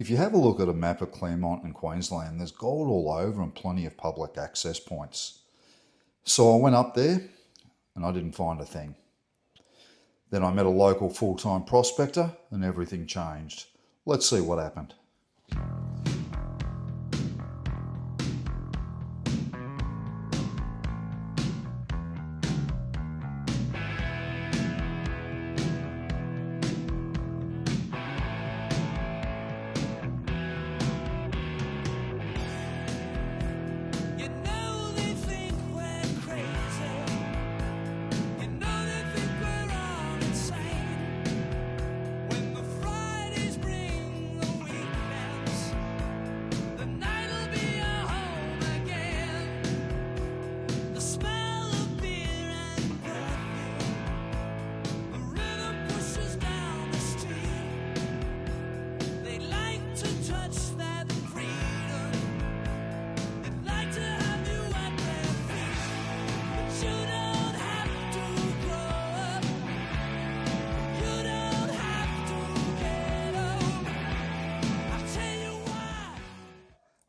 If you have a look at a map of Clermont and Queensland, there's gold all over and plenty of public access points. So I went up there and I didn't find a thing. Then I met a local full-time prospector and everything changed. Let's see what happened.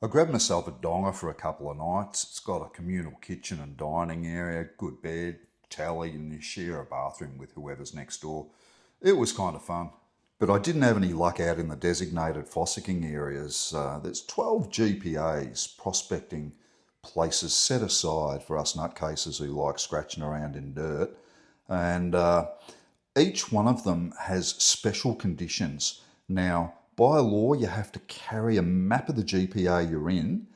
I grabbed myself a donger for a couple of nights. It's got a communal kitchen and dining area, good bed, tally, and you share a bathroom with whoever's next door. It was kind of fun. But I didn't have any luck out in the designated fossicking areas. There's 12 GPAs, prospecting places set aside for us nutcases who like scratching around in dirt. And each one of them has special conditions. Now, by law, you have to carry a map of the GPA you're in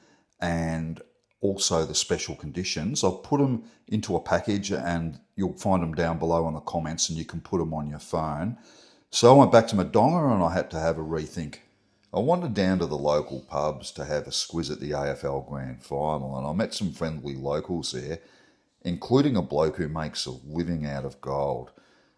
and also the special conditions. I've put them into a package and you'll find them down below in the comments and you can put them on your phone. So I went back to my donger and I had to have a rethink. I wandered down to the local pubs to have a squiz at the AFL Grand Final and I met some friendly locals there, including a bloke who makes a living out of gold.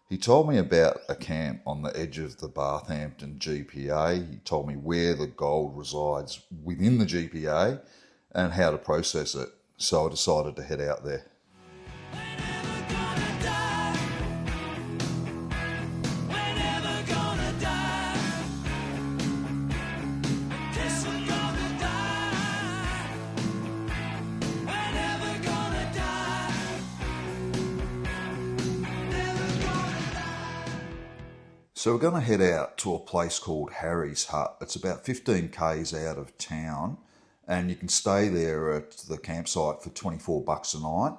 He told me about a camp on the edge of the Barthampton GPA. He told me where the gold resides within the GPA and how to process it. So I decided to head out there. So we're going to head out to a place called Harry's Hut. It's about 15 k's out of town and you can stay there at the campsite for 24 bucks a night.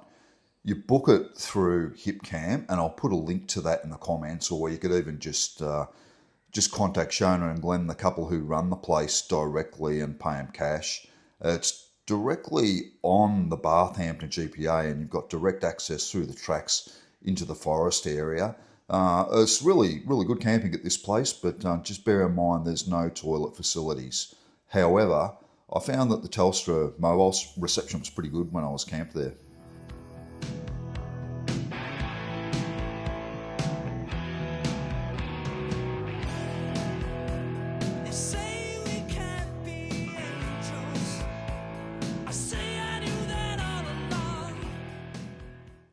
You book it through HipCamp and I'll put a link to that in the comments, or you could even just contact Shona and Glenn, the couple who run the place, directly and pay them cash. It's directly on the Barthampton GPA and you've got direct access through the tracks into the forest area. It's really good camping at this place, but just bear in mind there's no toilet facilities. However, I found that the Telstra mobile reception was pretty good when I was camped there.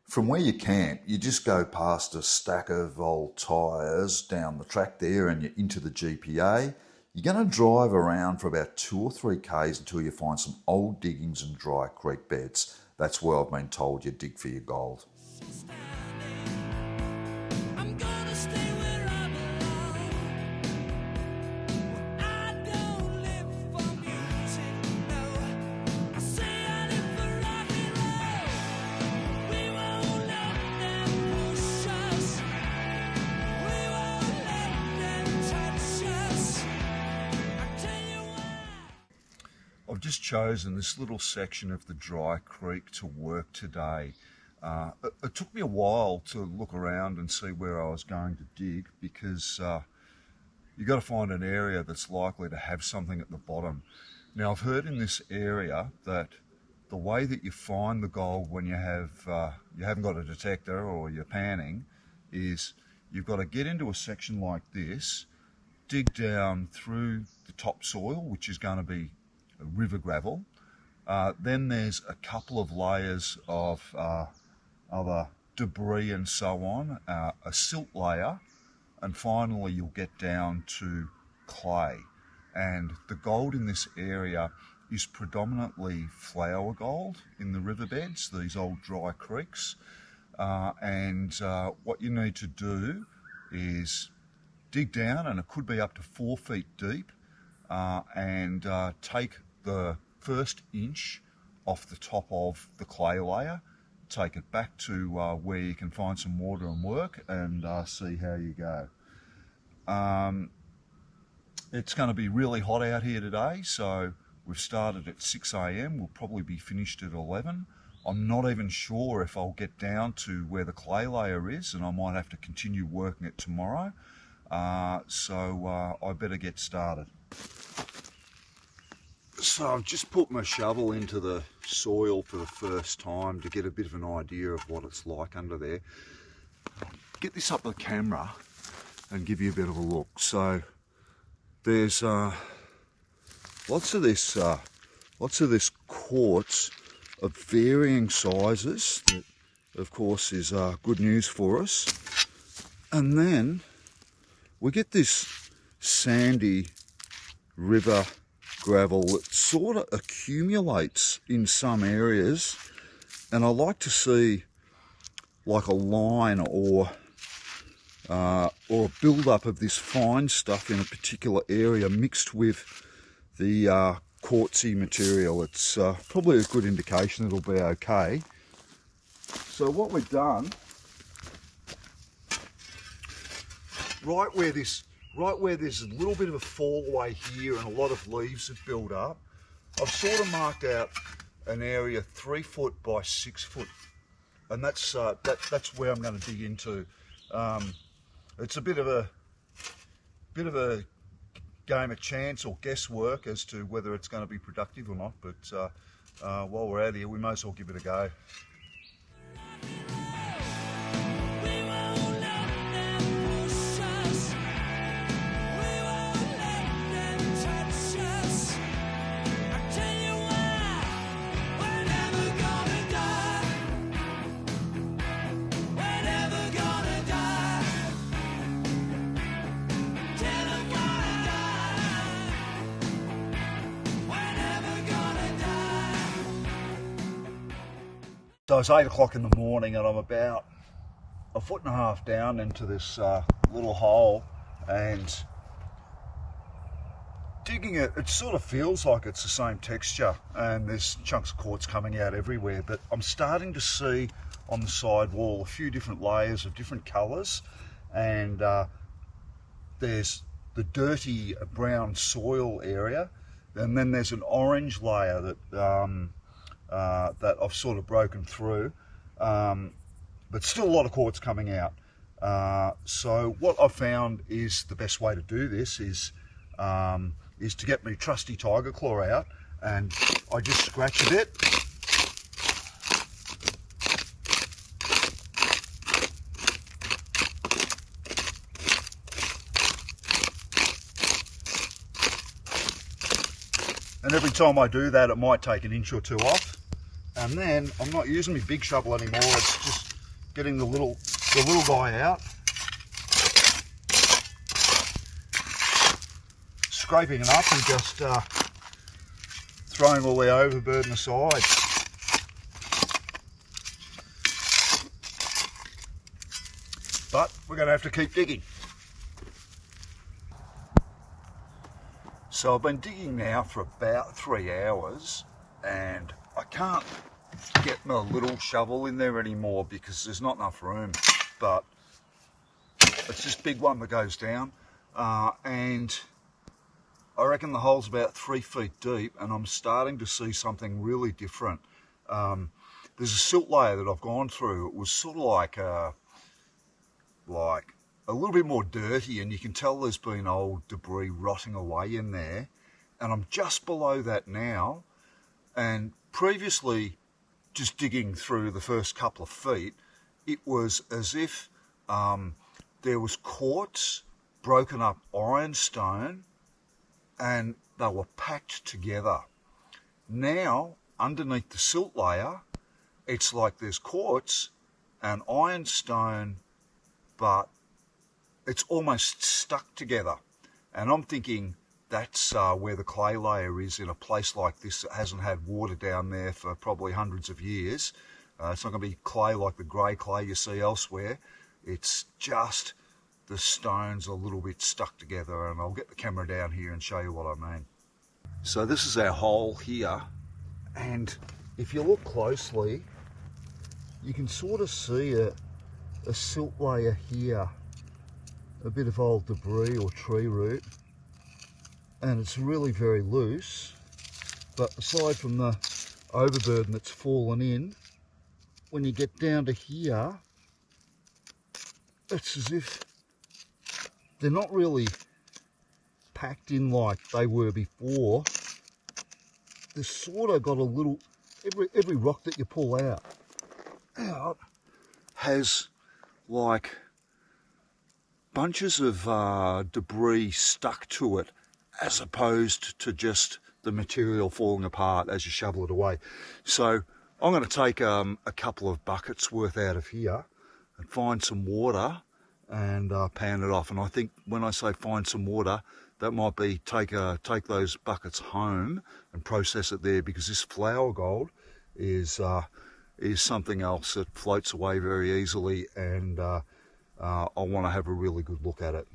From where you camp, you just go past a stack of old tyres down the track there and you're into the GPA. You're going to drive around for about 2 or 3 k's until you find some old diggings and dry creek beds. That's where I've been told you dig for your gold. I've just chosen this little section of the dry creek to work today. It took me a while to look around and see where I was going to dig because you've got to find an area that's likely to have something at the bottom. Now I've heard in this area that the way that you find the gold when you haven't got a detector or you're panning is you've got to get into a section like this, dig down through the topsoil, which is going to be river gravel. Then there's a couple of layers of other debris and so on, a silt layer, and finally you'll get down to clay. and the gold in this area is predominantly flower gold in the riverbeds, these old dry creeks. What you need to do is dig down, and it could be up to 4 feet deep, and take the first inch off the top of the clay layer, take it back to where you can find some water and work, and see how you go. It's going to be really hot out here today, so we've started at 6 AM, we'll probably be finished at 11. I'm not even sure if I'll get down to where the clay layer is, and I might have to continue working it tomorrow. I better get started. So I've just put my shovel into the soil for the first time to get a bit of an idea of what it's like under there. Get this up the camera and give you a bit of a look. So there's lots of this quartz of varying sizes, that of course is good news for us. And then we get this sandy river gravel that sort of accumulates in some areas, and I like to see like a line or a build-up of this fine stuff in a particular area mixed with the quartzy material. It's probably a good indication it'll be okay. So what we've done, right where there's a little bit of a fall away here and a lot of leaves have built up, I've sort of marked out an area 3 foot by 6 foot, and that's where I'm going to dig into. It's a bit of a game of chance or guesswork as to whether it's going to be productive or not, but while we're out here, we might as well give it a go. So it's 8 o'clock in the morning, and I'm about 1.5 foot down into this little hole, and digging it, it sort of feels like it's the same texture, and there's chunks of quartz coming out everywhere, but I'm starting to see on the side wall a few different layers of different colours, and there's the dirty brown soil area, and then there's an orange layer that that I've sort of broken through, but still a lot of quartz coming out. So what I've found is the best way to do this is to get my trusty tiger claw out, and I just scratch a bit. And every time I do that, it might take an inch or two off. And then I'm not using my big shovel anymore, it's just getting the little guy out, scraping it up and just throwing all the overburden aside. But we're going to have to keep digging. So I've been digging now for about 3 hours, and I can't get my little shovel in there anymore because there's not enough room, but it's this big one that goes down, and I reckon the hole's about 3 feet deep, and I'm starting to see something really different. There's a silt layer that I've gone through. It was sort of like a little bit more dirty, and you can tell there's been old debris rotting away in there, and I'm just below that now. And previously, just digging through the first couple of feet, it was as if there was quartz, broken up ironstone, and they were packed together. Now, underneath the silt layer, it's like there's quartz and ironstone, but it's almost stuck together. And I'm thinking, that's where the clay layer is in a place like this that hasn't had water down there for probably hundreds of years. It's not going to be clay like the grey clay you see elsewhere. It's just the stones a little bit stuck together, and I'll get the camera down here and show you what I mean. So this is our hole here, and if you look closely, you can sort of see a silt layer here, a bit of old debris or tree root, and it's really very loose, but aside from the overburden that's fallen in, when you get down to here, it's as if they're not really packed in like they were before. They've sort of got a little, every rock that you pull out has like bunches of debris stuck to it, as opposed to just the material falling apart as you shovel it away. So I'm going to take a couple of buckets worth out of here and find some water and pan it off. And I think when I say find some water, that might be take those buckets home and process it there, because this flower gold is something else that floats away very easily, and I want to have a really good look at it.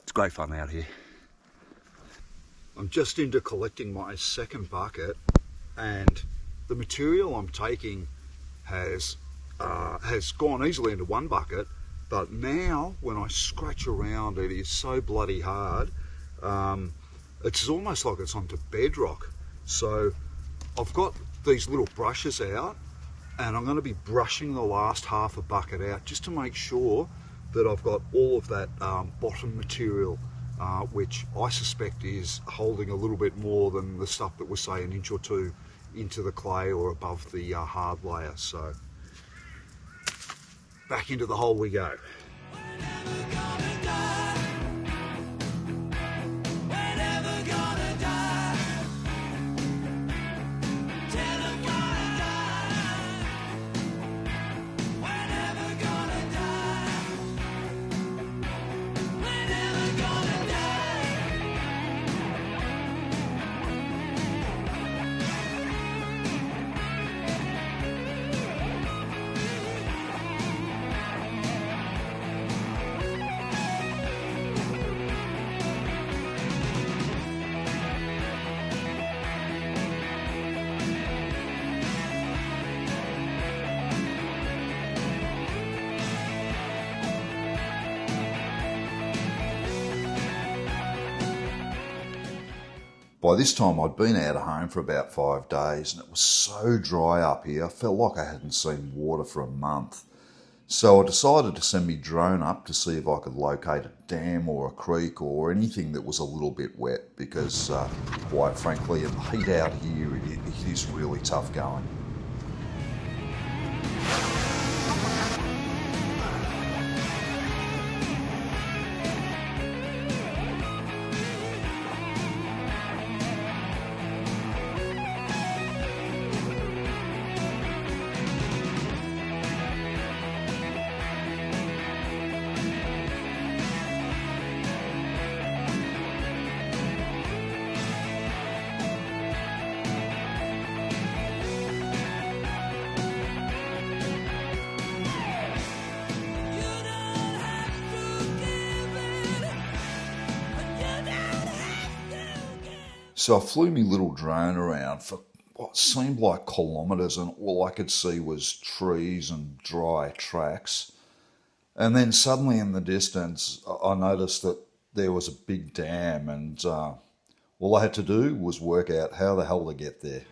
It's great fun out here. I'm just into collecting my second bucket, and the material I'm taking has gone easily into one bucket, but now when I scratch around, it is so bloody hard. It's almost like it's onto bedrock. So I've got these little brushes out, and I'm going to be brushing the last half a bucket out just to make sure that I've got all of that bottom material, which I suspect is holding a little bit more than the stuff that was, say, an inch or two into the clay or above the hard layer. So back into the hole we go. By this time I'd been out of home for about 5 days, and it was so dry up here, I felt like I hadn't seen water for a month. So I decided to send my drone up to see if I could locate a dam or a creek or anything that was a little bit wet, because quite frankly, in the heat out here, it is really tough going. So I flew my little drone around for what seemed like kilometres, and all I could see was trees and dry tracks. And then suddenly in the distance, I noticed that there was a big dam, and all I had to do was work out how the hell to get there.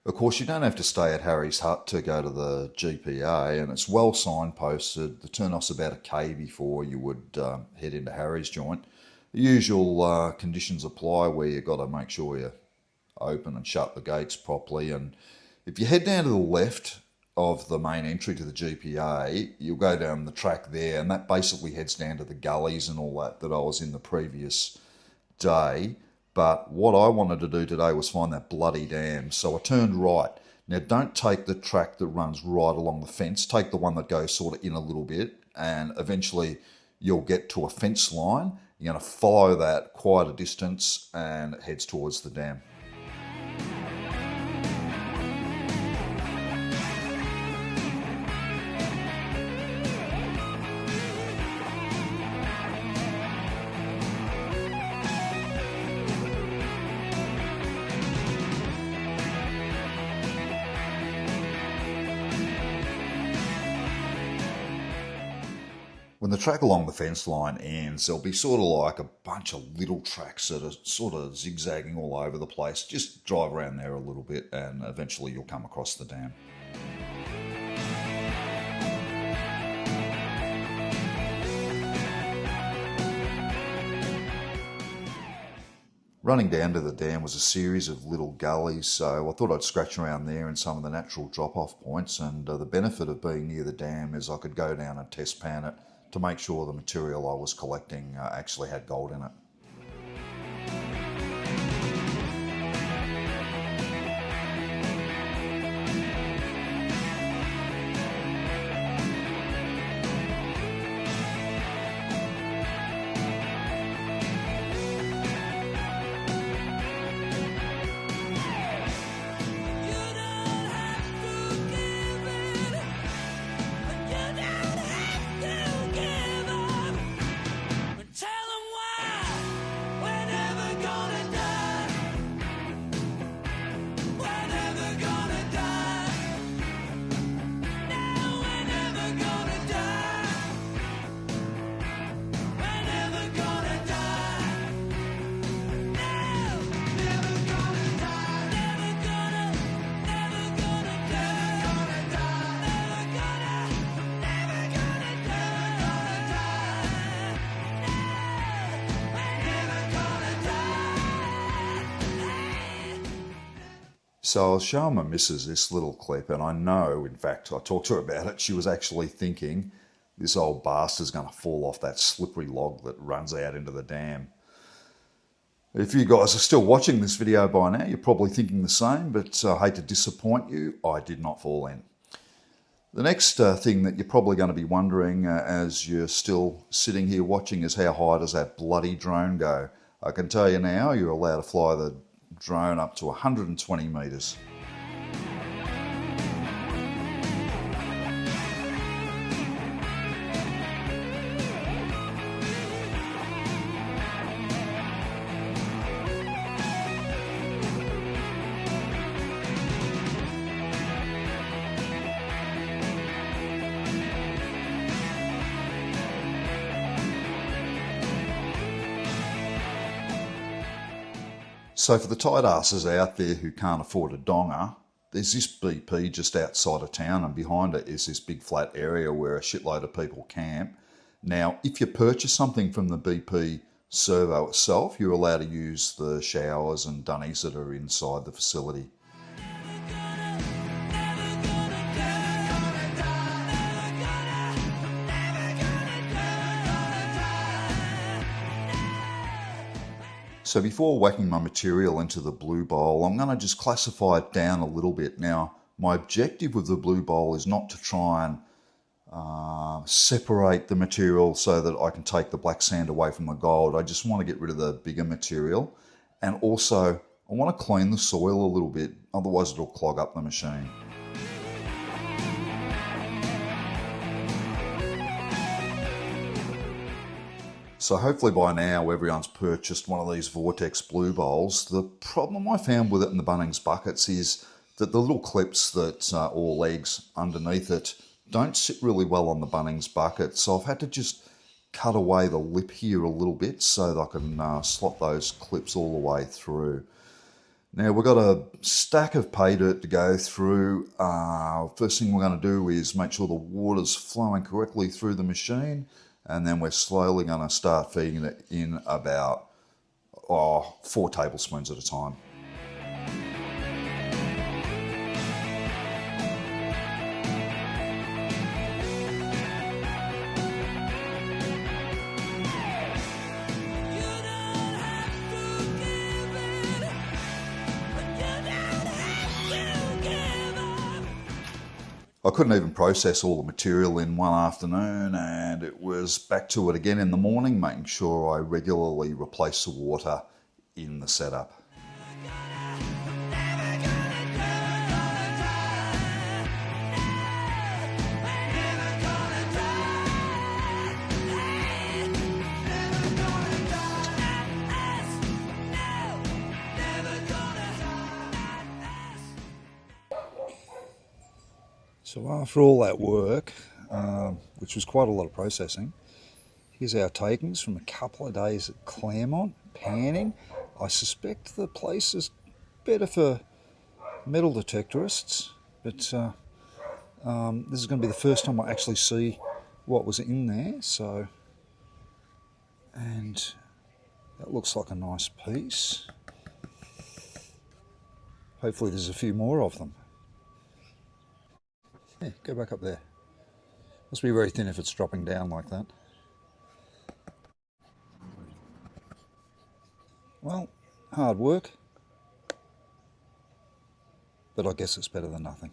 Of course, you don't have to stay at Harry's hut to go to the GPA, and it's well signposted. The turnoff's about a K before you would head into Harry's joint. The usual conditions apply where you've got to make sure you open and shut the gates properly. And if you head down to the left of the main entry to the GPA, you'll go down the track there, and that basically heads down to the gullies and all that I was in the previous day. But what I wanted to do today was find that bloody dam, so I turned right. Now don't take the track that runs right along the fence, take the one that goes sort of in a little bit, and eventually you'll get to a fence line. You're going to follow that quite a distance and it heads towards the dam. When the track along the fence line ends, there'll be sort of like a bunch of little tracks that are sort of zigzagging all over the place. Just drive around there a little bit and eventually you'll come across the dam. Running down to the dam was a series of little gullies, so I thought I'd scratch around there in some of the natural drop-off points, and the benefit of being near the dam is I could go down and test pan it to make sure the material I was collecting actually had gold in it. So I was showing my missus this little clip, and I know, in fact, I talked to her about it, she was actually thinking, this old bastard's going to fall off that slippery log that runs out into the dam. If you guys are still watching this video by now, you're probably thinking the same, but I hate to disappoint you, I did not fall in. The next thing that you're probably going to be wondering as you're still sitting here watching is how high does that bloody drone go? I can tell you now, you're allowed to fly the drone up to 120 metres. So for the tight asses out there who can't afford a donger, there's this BP just outside of town, and behind it is this big flat area where a shitload of people camp. Now, if you purchase something from the BP servo itself, you're allowed to use the showers and dunnies that are inside the facility. So before whacking my material into the blue bowl, I'm going to just classify it down a little bit. Now, my objective with the blue bowl is not to try and separate the material so that I can take the black sand away from the gold. I just want to get rid of the bigger material. And also, I want to clean the soil a little bit, otherwise it'll clog up the machine. So hopefully by now everyone's purchased one of these Vortex blue bowls. The problem I found with it in the Bunnings buckets is that the little clips that or legs underneath it don't sit really well on the Bunnings bucket. So I've had to just cut away the lip here a little bit so that I can slot those clips all the way through. Now we've got a stack of pay dirt to go through. First thing we're going to do is make sure the water's flowing correctly through the machine. and then we're slowly going to start feeding it in about 4 tablespoons at a time. I couldn't even process all the material in one afternoon, and it was back to it again in the morning, making sure I regularly replace the water in the setup. So after all that work, which was quite a lot of processing, here's our takings from a couple of days at Clermont, panning. I suspect the place is better for metal detectorists, but this is going to be the first time I actually see what was in there. So, and that looks like a nice piece. Hopefully there's a few more of them. Yeah, go back up there. Must be very thin if it's dropping down like that. Well, hard work, but I guess it's better than nothing.